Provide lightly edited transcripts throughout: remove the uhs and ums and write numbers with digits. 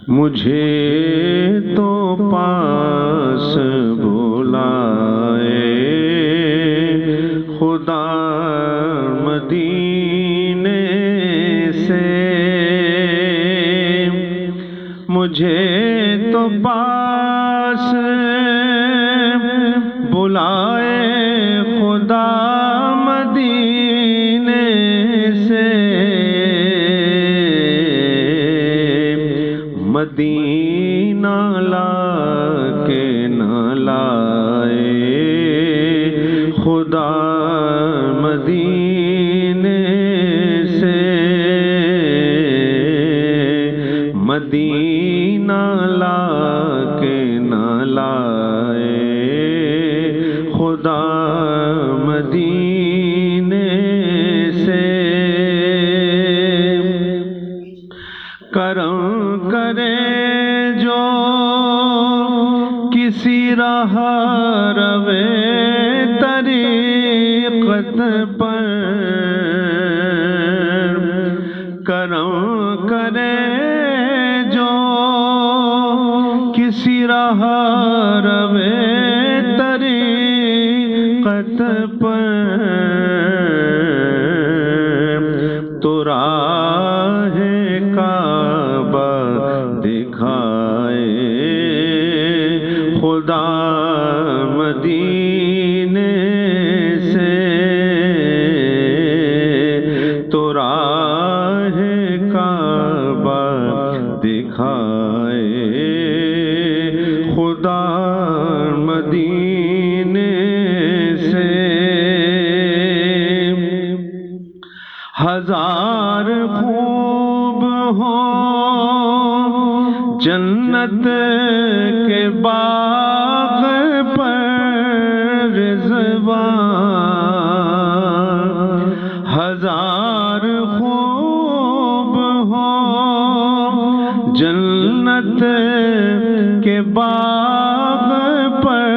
مجھے تو پاس بلائے خدا مدینے سے، مجھے تو پاس بلائے خدا مدینے سے، مدینہ لا کے نہ لائے خدا مدینے سے، مدینہ لا کے نہ لائے خدا مدینے سے، کرم کرے جو کسی راہ روے طریقت پر، کرم کرے جو کسی راہ روے طریقت پر، تو راہ کعبہ دکھائے خدا مدینے سے، تو راہ کعبہ دکھائے خدا مدینے سے، ہزار خوب ہو جنت کے باغ پر رضوان، ہزار خوب ہو جنت کے باغ پر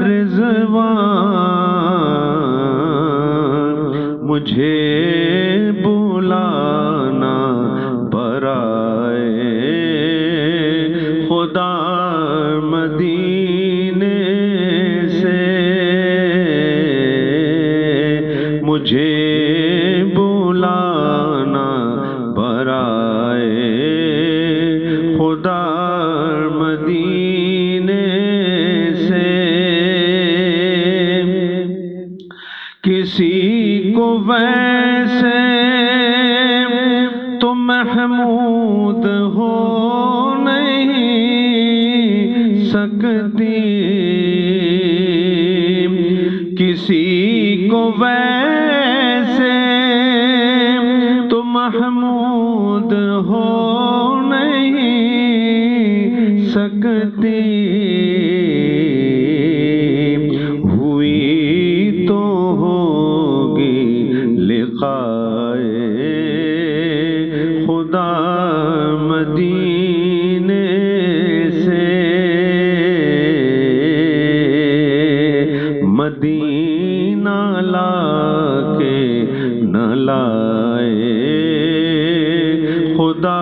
رضوان، مجھے بلانا برائے خدا مدینے سے، مجھے بلانا برائے خدا مدینے سے، کسی کو ویسے تو محمود ہو نہیں سکتی، کسی کو ویسے تو محمود ہو نہیں سکتی، ہوئی تو ہوگی لقائے خدا مدینے سے، مدینہ لا کے نہ لائے خدا